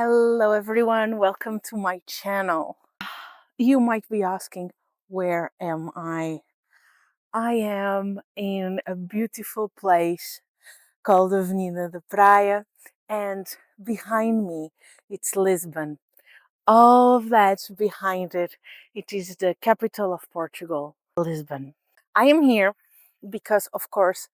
Hello everyone, welcome to my channel. You might be asking, where am I? I am in a beautiful place called Avenida da Praia, and behind me it's Lisbon. All of that behind it, it is the capital of Portugal, Lisbon. I am here because, of course,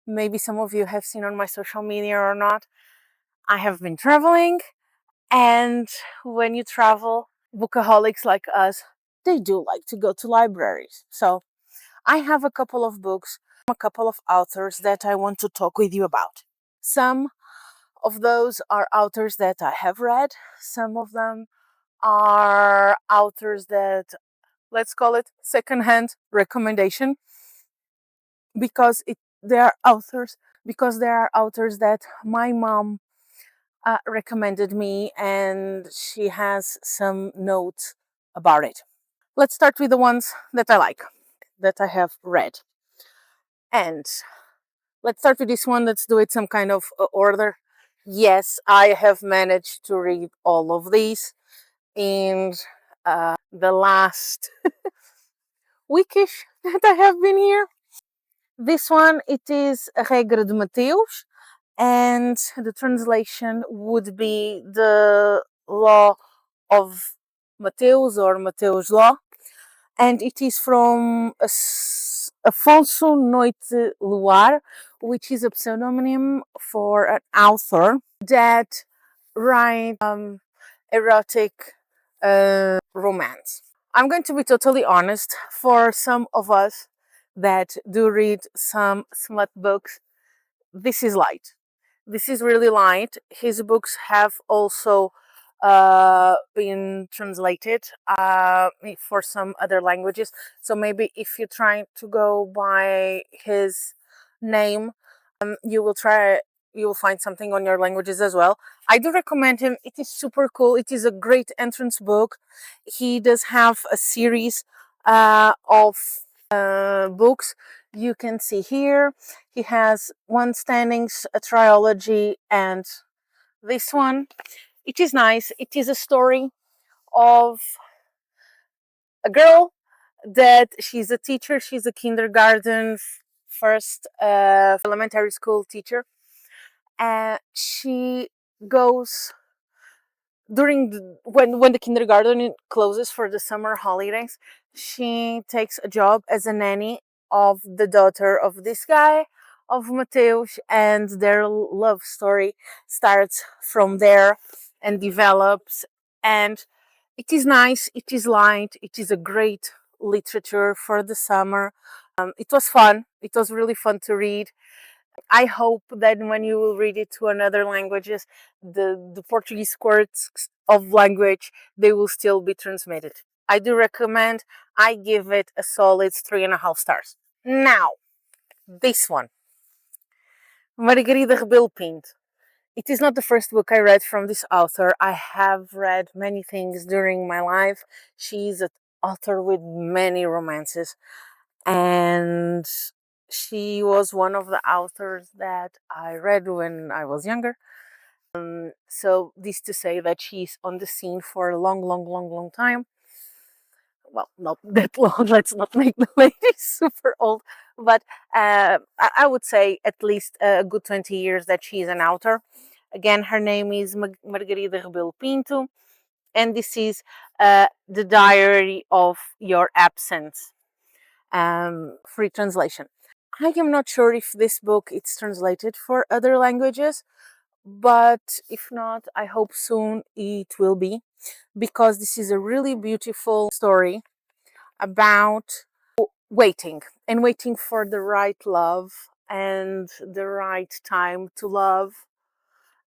maybe some of you have seen on my social media or not, I have been traveling. And when you travel, bookaholics like us, they do like to go to libraries. So I have a couple of books, a couple of authors that I want to talk with you about. Some of those are authors that I have read. Some of them are authors that, let's call it secondhand recommendation, because they are authors that my mom recommended me, and she has some notes about it. Let's start with the ones that I like, that I have read. And let's start with this one. Let's do it some kind of order. Yes, I have managed to read all of these in the last weekish that I have been here. This one, it is A Regra de Mateus, and the translation would be the law of Mateus, or Mateus law, and it is from Afonso Noite Luar, which is a pseudonym for an author that writes erotic romance. I'm going to be totally honest, for some of us that do read some smut books, this is light. This is really light. His books have also been translated for some other languages. So maybe if you're trying to go by his name, you will find something on your languages as well. I do recommend him. It is super cool. It is a great entrance book. He does have a series of books. You can see here he has One Standings, a trilogy, and this one. It is nice. It is a story of a girl that she's a teacher. She's a kindergarten first elementary school teacher. She goes when the kindergarten closes for the summer holidays. She takes a job as a nanny of the daughter of this guy, of Mateus, and their love story starts from there and develops. And it is nice, it is light, it is a great literature for the summer. It was fun. It was really fun to read. I hope that when you will read it to another languages, the Portuguese quirks of language, they will still be transmitted. I do recommend. I give it a solid 3.5 stars. Now, this one, Margarida Rebelo Pinto. It is not the first book I read from this author. I have read many things during my life. She's an author with many romances, and she was one of the authors that I read when I was younger. So this to say that she's on the scene for a long time. Well, not that long. Let's not make the lady super old, but I would say at least a good 20 years that she's an author. Again, her name is Margarida Rebelo Pinto, and this is The Diary of Your Absence, free translation. I am not sure if this book is translated for other languages, but if not, I hope soon it will be, because this is a really beautiful story about waiting for the right love and the right time to love,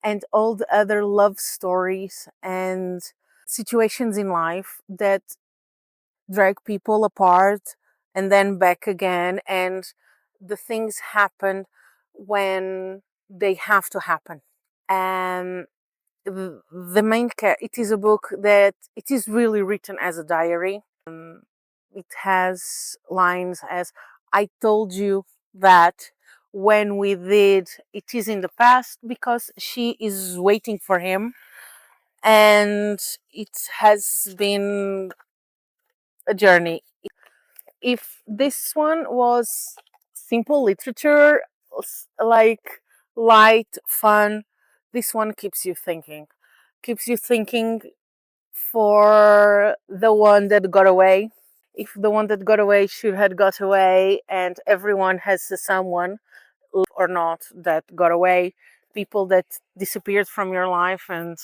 and all the other love stories and situations in life that drag people apart and then back again, and the things happen when they have to happen. And the main it is a book that it is really written as a diary. It has lines as, I told you that when we did, it is in the past, because she is waiting for him, and it has been a journey. If this one was simple literature, like light, fun, this one keeps you thinking. Keeps you thinking for the one that got away. If the one that got away should have got away, and everyone has someone or not that got away, people that disappeared from your life, and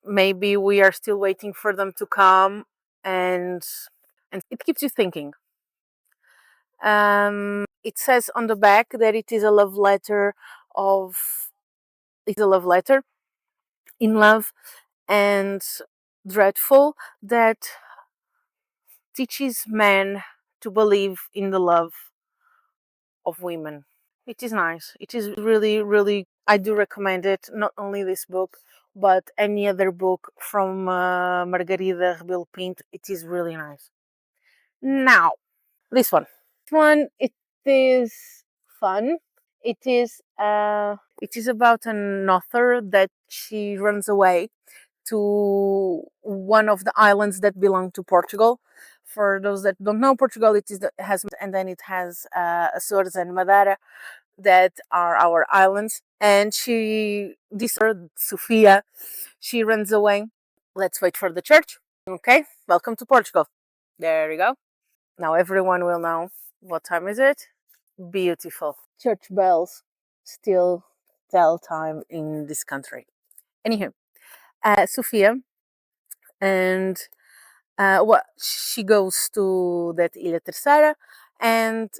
maybe we are still waiting for them to come, and it keeps you thinking. It says on the back that it is a love letter of it's a love letter in love and dreadful that teaches men to believe in the love of women. It is nice. It is really, really, I do recommend it. Not only this book, but any other book from Margarida Rebelo Pinto. It is really nice. Now, this one. This one, it is fun. It is about an author that she runs away to one of the islands that belong to Portugal. For those that don't know, Portugal has, and then it has Açores and Madeira that are our islands. And this Sofia, she runs away. Let's wait for the church. Okay, welcome to Portugal. There you go. Now everyone will know what time is it. Beautiful. Church bells still tell time in this country. Anywho, Sofia, and she goes to that Ilha Terceira, and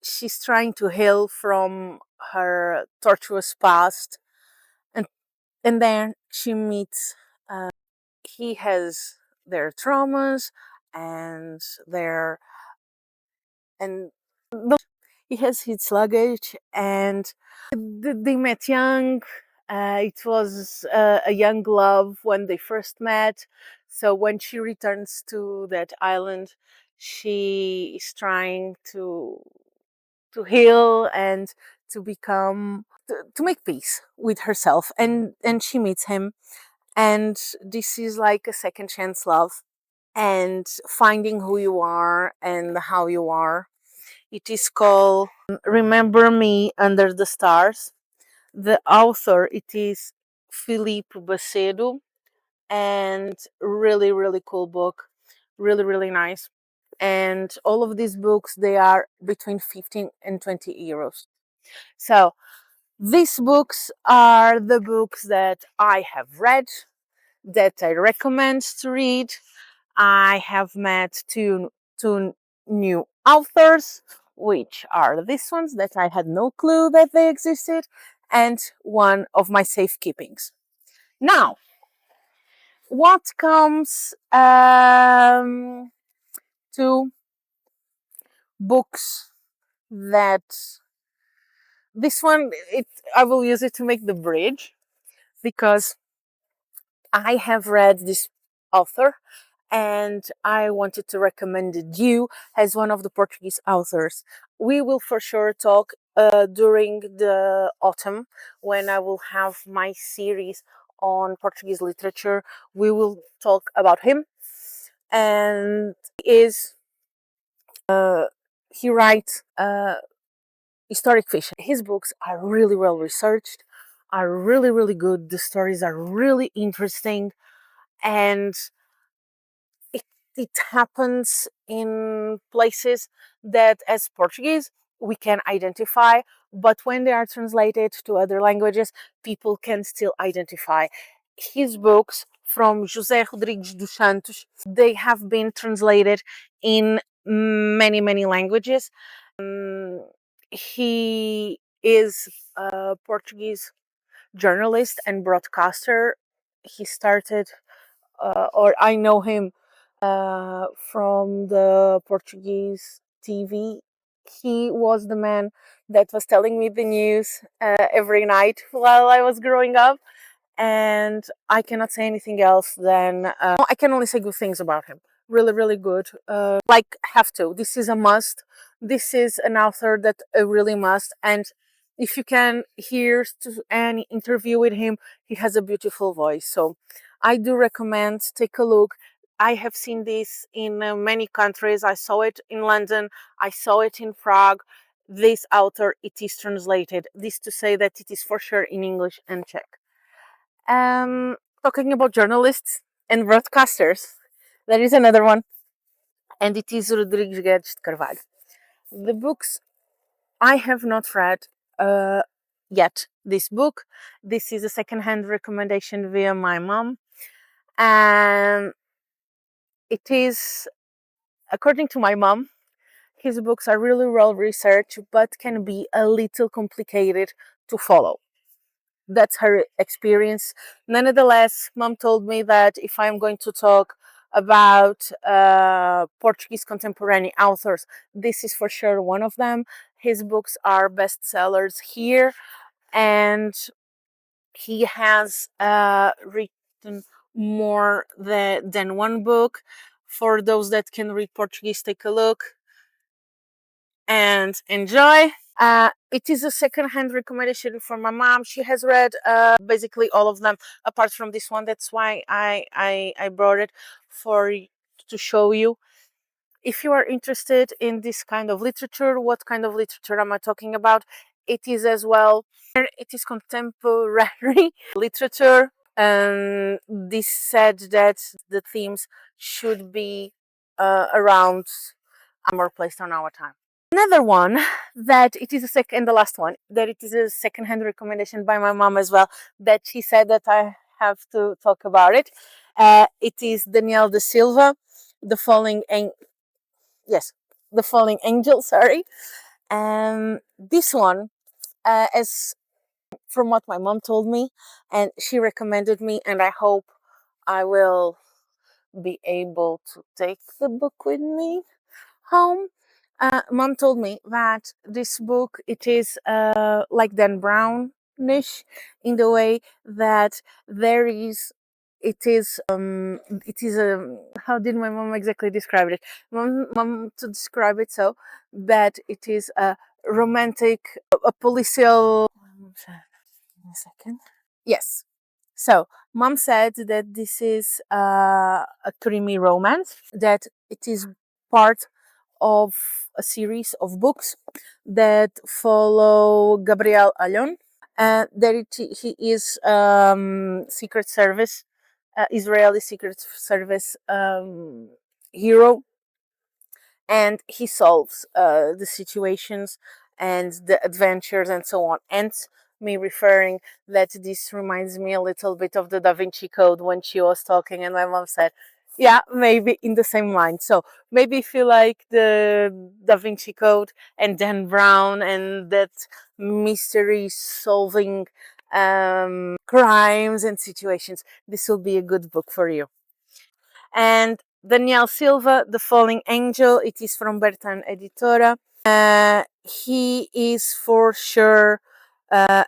she's trying to heal from her tortuous past, and then she meets. He has their traumas and their and he has his luggage, and they met young. It was a young love when they first met. So when she returns to that island, she is trying to heal and to become to make peace with herself, and she meets him, and this is like a second chance love and finding who you are and how you are. It is called Remember Me Under the Stars. The author, it is Filipe Bacedo, and really, really cool book. Really, really nice. And all of these books, they are between 15 and 20 euros. So these books are the books that I have read, that I recommend to read. I have met two new authors, which are these ones that I had no clue that they existed, and one of my safekeepings. Now, what comes to books that this one, I will use it to make the bridge, because I have read this author and I wanted to recommend you as one of the Portuguese authors. We will for sure talk during the autumn, when I will have my series on Portuguese literature. We will talk about him, and he writes historic fiction. His books are really well researched, are really, really good. The stories are really interesting, and it happens in places that as Portuguese we can identify, but when they are translated to other languages, people can still identify. His books from José Rodrigues dos Santos, they have been translated in many, many languages. He is a Portuguese journalist and broadcaster. He started, or I know him from the Portuguese TV. He was the man that was telling me the news every night while I was growing up, and I cannot say anything else than I can only say good things about him. Really, really good. Like, have to. This is a must. This is an author that I really must. And if you can hear any interview with him, he has a beautiful voice. So I do recommend take a look. I have seen this in many countries. I saw it in London. I saw it in Prague. This author, it is translated. This to say that it is for sure in English and Czech. Um, Talking about journalists and broadcasters, there is another one, and it is Rodrigues de Carvalho. The books I have not read yet. This book, this is a secondhand recommendation via my mom, and it is, according to my mom, his books are really well researched, but can be a little complicated to follow. That's her experience. Nonetheless, mom told me that if I'm going to talk about Portuguese contemporary authors, this is for sure one of them. His books are bestsellers here, and he has written more than one book. For those that can read Portuguese, take a look and enjoy. It is a second-hand recommendation from my mom. She has read basically all of them, apart from this one. That's why I brought it to show you. If you are interested in this kind of literature, what kind of literature am I talking about? It is as well. It is contemporary literature. This said that the themes should be around more placed on our time. Another one that it is a second, the last one that it is a second-hand recommendation by my mom as well. That she said that I have to talk about it. It is Daniel de Silva, the Falling yes, the Falling Angel. Sorry. This one, as from what my mom told me, and she recommended me, and I hope I will be able to take the book with me home. Mom told me that this book it is like Dan Brownish in the way that there is it is a how did my mom exactly describe it? Mom to describe it so that it is a romantic, a policial. Give me a second. Yes. So, mom said that this is a creamy romance, that it is part of a series of books that follow Gabriel Allon, that he is Secret Service, Israeli Secret Service hero, and he solves the situations and the adventures and so on. And me referring that this reminds me a little bit of the Da Vinci Code when she was talking, and my mom said, yeah, maybe in the same line. So maybe if you like the Da Vinci Code and Dan Brown and that mystery solving crimes and situations, this will be a good book for you. And Daniel Silva, The Falling Angel, it is from Bertan Editora. He is for sure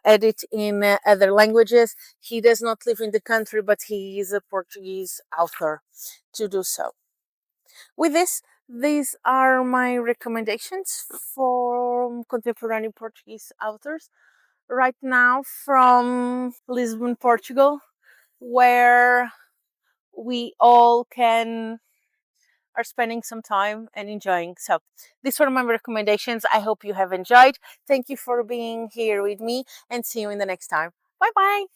edit in other languages. He does not live in the country, but he is a Portuguese author to do so. With this, these are my recommendations for contemporary Portuguese authors right now from Lisbon, Portugal, where we all can are spending some time and enjoying. So these were my recommendations. I hope you have enjoyed. Thank you for being here with me and see you in the next time. Bye bye.